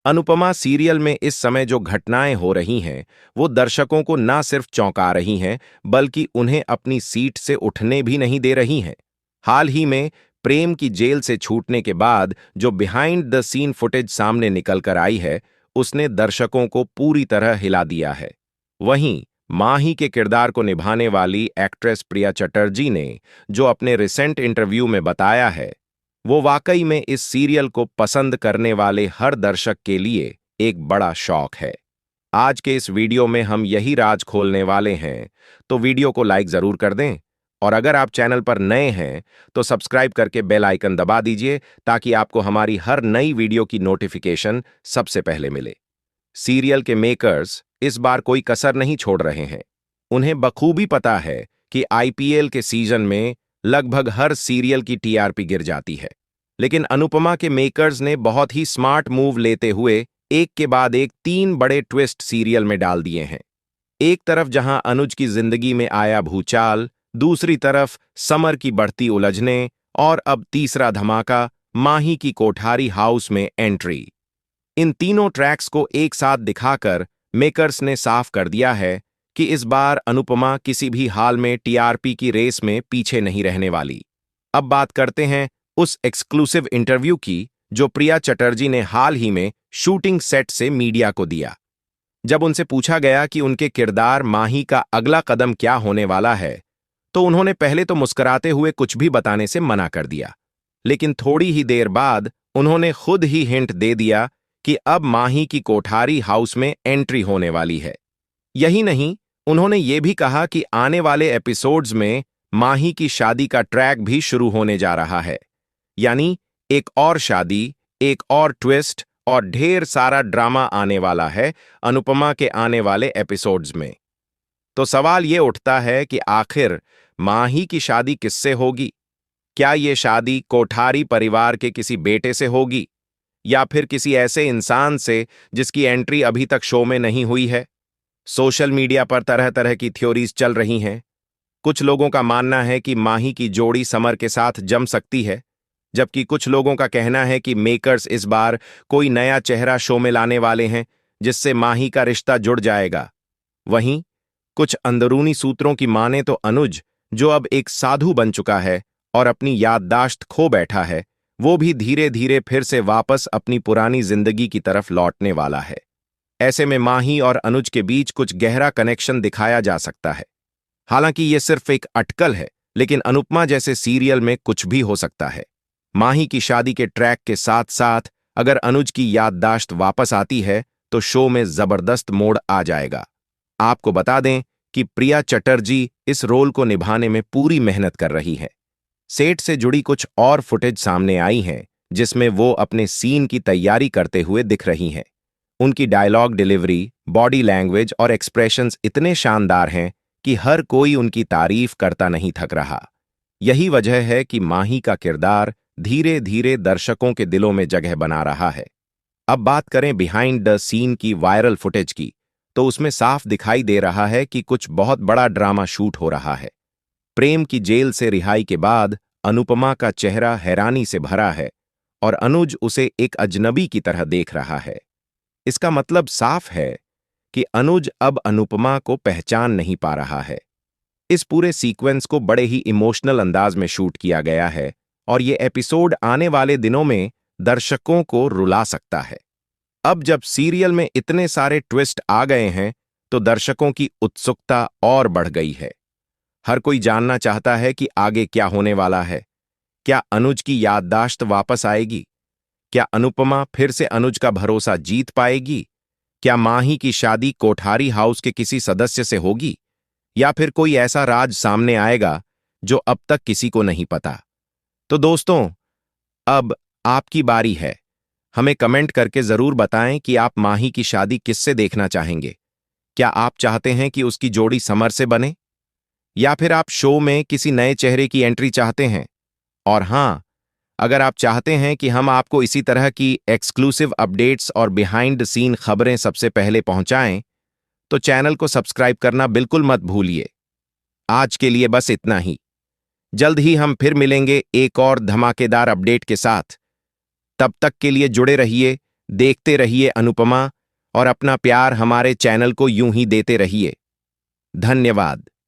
Anupama serial में इस समय जो घटनाएं हो रही हैं, वो दर्शकों को ना सिर्फ चौंका रही हैं, बल्कि उन्हें अपनी सीट से उठने भी नहीं दे रही हैं। हाल ही में प्रेम की जेल से छूटने के बाद जो बिहाइंड द सीन फुटेज सामने निकल कर आई है, उसने दर्शकों को पूरी तरह हिला दिया है। वहीं माही के किरदार को निभाने वाली एक्ट्रेस प्रिया चटर्जी ने जो अपने रिसेंट इंटरव्यू में बताया है, वो वाकई में इस सीरियल को पसंद करने वाले हर दर्शक के लिए एक बड़ा शौक है। आज के इस वीडियो में हम यही राज खोलने वाले हैं, तो वीडियो को लाइक जरूर कर दें और अगर आप चैनल पर नए हैं तो सब्सक्राइब करके बेल आइकन दबा दीजिए ताकि आपको हमारी हर नई वीडियो की नोटिफिकेशन सबसे पहले मिले। सीरियल के मेकर्स इस बार कोई कसर नहीं छोड़ रहे हैं। उन्हें बखूबी पता है कि आईपीएल के सीजन में लगभग हर सीरियल की टीआरपी गिर जाती है, लेकिन अनुपमा के मेकर्स ने बहुत ही स्मार्ट मूव लेते हुए एक के बाद एक 3 बड़े ट्विस्ट सीरियल में डाल दिए हैं। एक तरफ जहां अनुज की जिंदगी में आया भूचाल, दूसरी तरफ समर की बढ़ती उलझने और अब तीसरा धमाका, माही की कोठारी हाउस में एंट्री। इन तीनों ट्रैक्स को एक साथ दिखाकर मेकर्स ने साफ कर दिया है कि इस बार अनुपमा किसी भी हाल में टीआरपी की रेस में पीछे नहीं रहने वाली। अब बात करते हैं उस एक्सक्लूसिव इंटरव्यू की जो प्रिया चटर्जी ने हाल ही में शूटिंग सेट से मीडिया को दिया। जब उनसे पूछा गया कि उनके किरदार माही का अगला कदम क्या होने वाला है, तो उन्होंने पहले तो मुस्कुराते हुए कुछ भी बताने से मना कर दिया, लेकिन थोड़ी ही देर बाद उन्होंने खुद ही हिंट दे दिया कि अब माही की कोठारी हाउस में एंट्री होने वाली है। यही नहीं, उन्होंने ये भी कहा कि आने वाले एपिसोड्स में माही की शादी का ट्रैक भी शुरू होने जा रहा है। यानी एक और शादी, एक और ट्विस्ट और ढेर सारा ड्रामा आने वाला है अनुपमा के आने वाले एपिसोड्स में। तो सवाल ये उठता है कि आखिर माही की शादी किससे होगी? क्या ये शादी कोठारी परिवार के किसी बेटे से होगी या फिर किसी ऐसे इंसान से जिसकी एंट्री अभी तक शो में नहीं हुई है? सोशल मीडिया पर तरह तरह की थ्योरीज चल रही हैं। कुछ लोगों का मानना है कि माही की जोड़ी समर के साथ जम सकती है, जबकि कुछ लोगों का कहना है कि मेकर्स इस बार कोई नया चेहरा शो में लाने वाले हैं जिससे माही का रिश्ता जुड़ जाएगा। वहीं कुछ अंदरूनी सूत्रों की माने तो अनुज, जो अब एक साधु बन चुका है और अपनी याददाश्त खो बैठा है, वो भी धीरे धीरे फिर से वापस अपनी पुरानी जिंदगी की तरफ लौटने वाला है। ऐसे में माही और अनुज के बीच कुछ गहरा कनेक्शन दिखाया जा सकता है। हालांकि ये सिर्फ एक अटकल है, लेकिन अनुपमा जैसे सीरियल में कुछ भी हो सकता है। माही की शादी के ट्रैक के साथ साथ अगर अनुज की याददाश्त वापस आती है तो शो में जबरदस्त मोड़ आ जाएगा। आपको बता दें कि प्रिया चटर्जी इस रोल को निभाने में पूरी मेहनत कर रही है। सेट से जुड़ी कुछ और फुटेज सामने आई हैं जिसमें वो अपने सीन की तैयारी करते हुए दिख रही हैं। उनकी डायलॉग डिलीवरी, बॉडी लैंग्वेज और एक्सप्रेशंस इतने शानदार हैं कि हर कोई उनकी तारीफ करता नहीं थक रहा। यही वजह है कि माही का किरदार धीरे धीरे दर्शकों के दिलों में जगह बना रहा है। अब बात करें बिहाइंड द सीन की वायरल फुटेज की, तो उसमें साफ दिखाई दे रहा है कि कुछ बहुत बड़ा ड्रामा शूट हो रहा है। प्रेम की जेल से रिहाई के बाद अनुपमा का चेहरा हैरानी से भरा है और अनुज उसे एक अजनबी की तरह देख रहा है। इसका मतलब साफ है कि अनुज अब अनुपमा को पहचान नहीं पा रहा है। इस पूरे सीक्वेंस को बड़े ही इमोशनल अंदाज में शूट किया गया है और ये एपिसोड आने वाले दिनों में दर्शकों को रुला सकता है। अब जब सीरियल में इतने सारे ट्विस्ट आ गए हैं, तो दर्शकों की उत्सुकता और बढ़ गई है। हर कोई जानना चाहता है कि आगे क्या होने वाला है। क्या अनुज की याददाश्त वापस आएगी? क्या अनुपमा फिर से अनुज का भरोसा जीत पाएगी? क्या माही की शादी कोठारी हाउस के किसी सदस्य से होगी या फिर कोई ऐसा राज सामने आएगा जो अब तक किसी को नहीं पता? तो दोस्तों, अब आपकी बारी है। हमें कमेंट करके जरूर बताएं कि आप माही की शादी किससे देखना चाहेंगे। क्या आप चाहते हैं कि उसकी जोड़ी समर से बने या फिर आप शो में किसी नए चेहरे की एंट्री चाहते हैं? और हां, अगर आप चाहते हैं कि हम आपको इसी तरह की एक्सक्लूसिव अपडेट्स और बिहाइंड द सीन खबरें सबसे पहले पहुंचाएं, तो चैनल को सब्सक्राइब करना बिल्कुल मत भूलिए। आज के लिए बस इतना ही। जल्द ही हम फिर मिलेंगे एक और धमाकेदार अपडेट के साथ। तब तक के लिए जुड़े रहिए देखते रहिए अनुपमा और अपना प्यार हमारे चैनल को यूं ही देते रहिए। धन्यवाद।